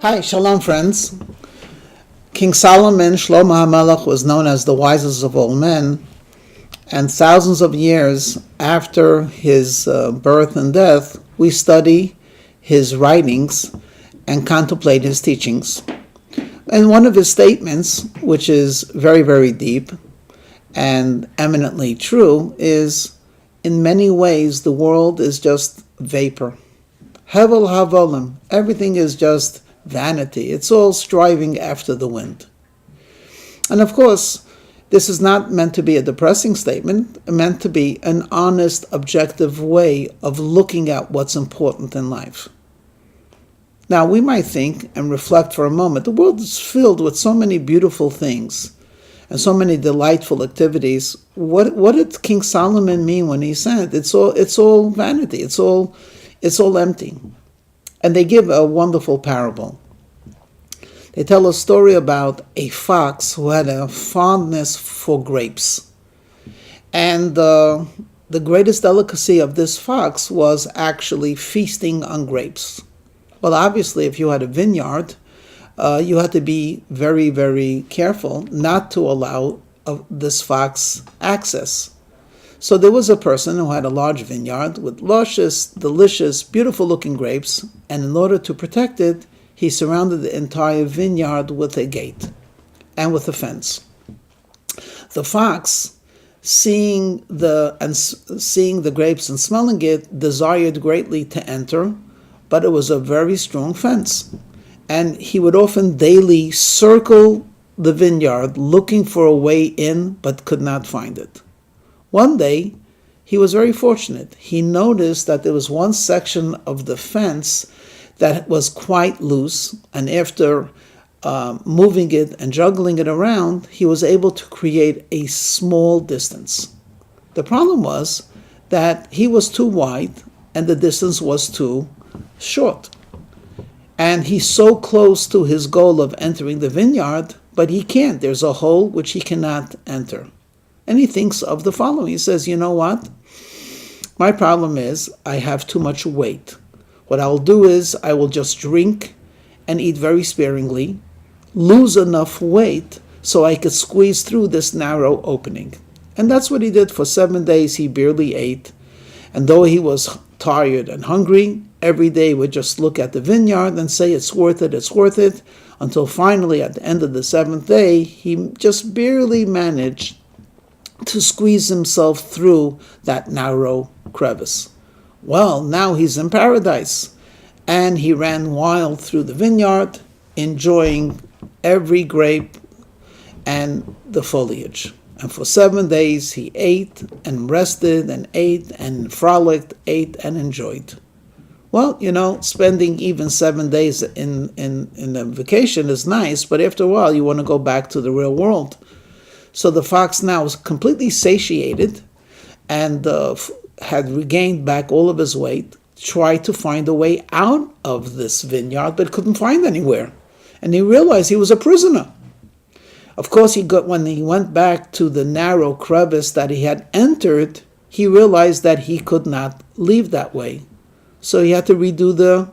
Hi, shalom friends. King Solomon, Shlomo HaMelech, was known as the wisest of all men, and thousands of years after his birth and death, we study his writings and contemplate his teachings. And one of his statements, which is very, very deep and eminently true, is, in many ways, the world is just vapor. Hevel havolim, everything is just vanity. It's all striving after the wind. And of course, this is not meant to be a depressing statement, meant to be an honest, objective way of looking at what's important in life. Now, we might think and reflect for a moment, the world is filled with so many beautiful things and so many delightful activities. What did King Solomon mean when he said it's all vanity, it's all empty? And they give a wonderful parable. They tell a story about a fox who had a fondness for grapes. And the greatest delicacy of this fox was actually feasting on grapes. Well, obviously, if you had a vineyard, you had to be very, very careful not to allow this fox access. So there was a person who had a large vineyard with luscious, delicious, beautiful-looking grapes, and in order to protect it, he surrounded the entire vineyard with a gate and with a fence. The fox, seeing the grapes and smelling it, desired greatly to enter, but it was a very strong fence. And he would often daily circle the vineyard looking for a way in, but could not find it. One day, he was very fortunate. He noticed that there was one section of the fence that was quite loose, and after moving it and juggling it around, he was able to create a small distance. The problem was that he was too wide and the distance was too short. And he's so close to his goal of entering the vineyard, but he can't. There's a hole which he cannot enter. And he thinks of the following. He says, you know what? My problem is I have too much weight. What I'll do is I will just drink and eat very sparingly, lose enough weight so I could squeeze through this narrow opening. And that's what he did. For 7 days he barely ate. And though he was tired and hungry, every day he would just look at the vineyard and say, it's worth it, until finally at the end of the 7th day, he just barely managed to squeeze himself through that narrow crevice. Well, now he's in paradise, and he ran wild through the vineyard, enjoying every grape and the foliage. And for 7 days he ate and rested and ate and frolicked, ate and enjoyed. Well, spending even 7 days in a vacation is nice, but after a while you want to go back to the real world. So the fox now was completely satiated and had regained back all of his weight, tried to find a way out of this vineyard, but couldn't find anywhere. And he realized he was a prisoner. Of course, when he went back to the narrow crevice that he had entered, he realized that he could not leave that way. So he had to redo the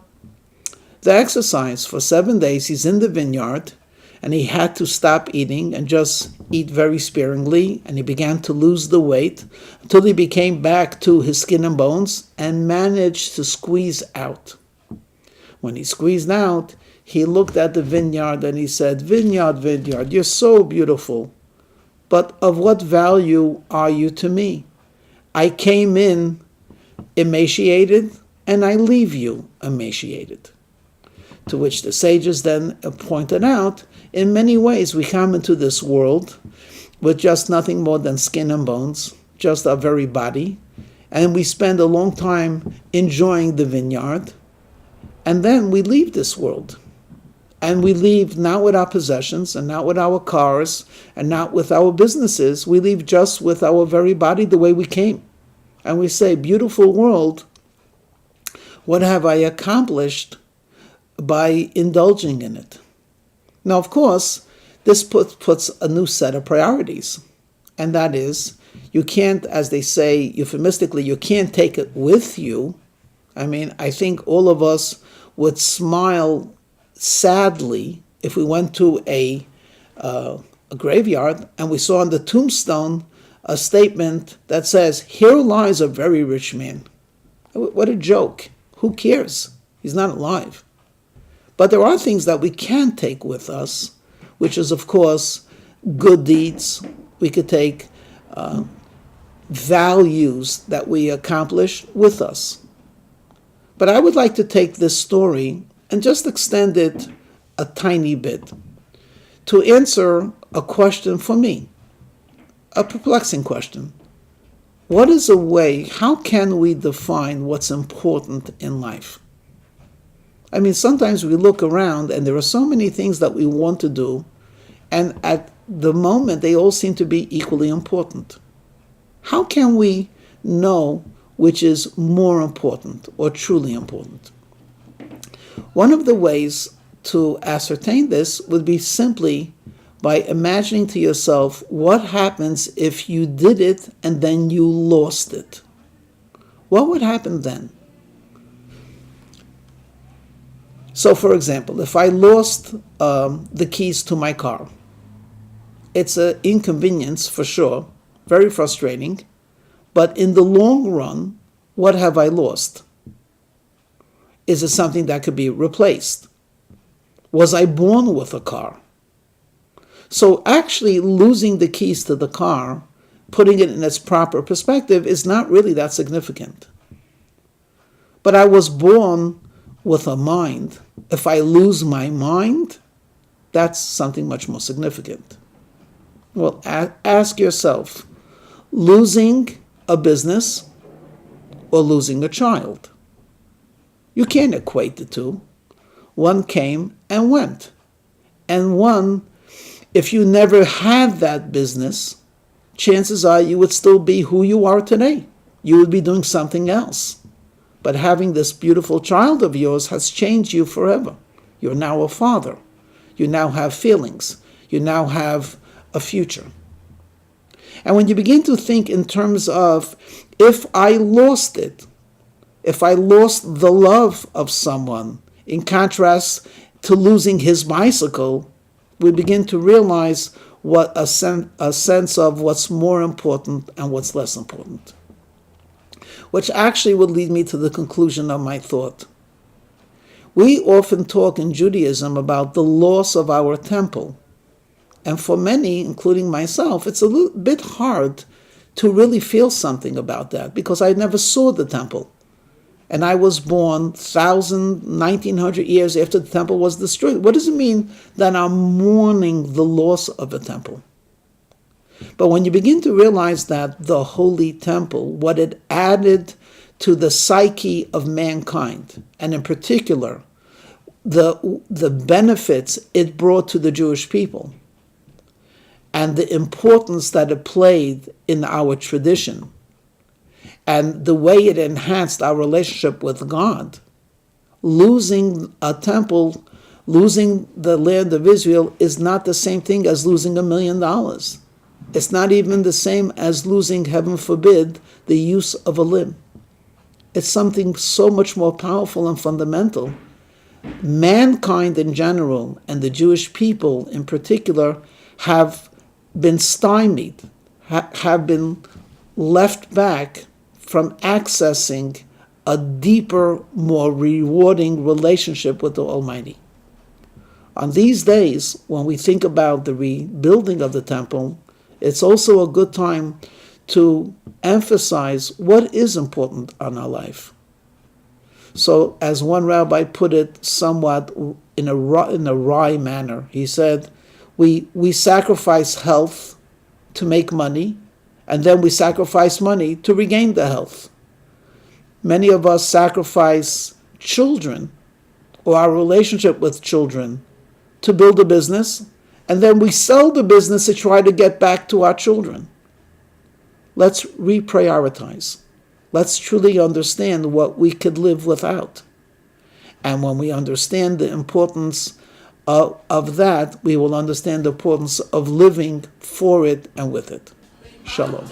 exercise. For 7 days, he's in the vineyard, and he had to stop eating and just eat very sparingly, and he began to lose the weight until he became back to his skin and bones and managed to squeeze out. When he squeezed out, he looked at the vineyard and he said, vineyard, you're so beautiful, but of what value are you to me? I came in emaciated and I leave you emaciated. To which the sages then pointed out, in many ways we come into this world with just nothing more than skin and bones, just our very body, and we spend a long time enjoying the vineyard, and then we leave this world. And we leave not with our possessions, and not with our cars, and not with our businesses. We leave just with our very body the way we came. And we say, beautiful world, what have I accomplished by indulging in it? Now, of course, this puts a new set of priorities. And that is, you can't, as they say euphemistically, you can't take it with you. I mean, I think all of us would smile sadly, if we went to a graveyard and we saw on the tombstone a statement that says, "Here lies a very rich man." What a joke. Who cares? He's not alive. But there are things that we can take with us, which is, of course, good deeds. We could take values that we accomplish with us. But I would like to take this story and just extend it a tiny bit to answer a question for me, a perplexing question. What is a way, how can we define what's important in life? I mean, sometimes we look around and there are so many things that we want to do, and at the moment they all seem to be equally important. How can we know which is more important or truly important? One of the ways to ascertain this would be simply by imagining to yourself what happens if you did it and then you lost it. What would happen then? So, for example, if I lost the keys to my car, it's an inconvenience for sure, very frustrating, but in the long run, what have I lost? Is it something that could be replaced? Was I born with a car? So actually losing the keys to the car, putting it in its proper perspective, is not really that significant. But I was born with a mind. If I lose my mind, that's something much more significant. Well, ask yourself, losing a business or losing a child? You can't equate the two. One came and went. And one, if you never had that business, chances are you would still be who you are today. You would be doing something else. But having this beautiful child of yours has changed you forever. You're now a father. You now have feelings. You now have a future. And when you begin to think in terms of, if I lost it, if I lost the love of someone, in contrast to losing his bicycle, we begin to realize what a sense of what's more important and what's less important. Which actually would lead me to the conclusion of my thought. We often talk in Judaism about the loss of our temple. And for many, including myself, it's a little bit hard to really feel something about that because I never saw the temple. And I was born 1900 years after the temple was destroyed. What does it mean that I'm mourning the loss of a temple? But when you begin to realize that the holy temple, what it added to the psyche of mankind, and in particular, the benefits it brought to the Jewish people, and the importance that it played in our tradition, and the way it enhanced our relationship with God, losing a temple, losing the land of Israel is not the same thing as losing $1 million. It's not even the same as losing, heaven forbid, the use of a limb. It's something so much more powerful and fundamental. Mankind in general, and the Jewish people in particular, have been stymied, have been left back from accessing a deeper, more rewarding relationship with the Almighty. On these days, when we think about the rebuilding of the temple, it's also a good time to emphasize what is important on our life. So, as one rabbi put it somewhat in a wry manner, he said, we sacrifice health to make money, and then we sacrifice money to regain the health. Many of us sacrifice children or our relationship with children to build a business, and then we sell the business to try to get back to our children. Let's reprioritize. Let's truly understand what we could live without. And when we understand the importance of that, we will understand the importance of living for it and with it. Shalom.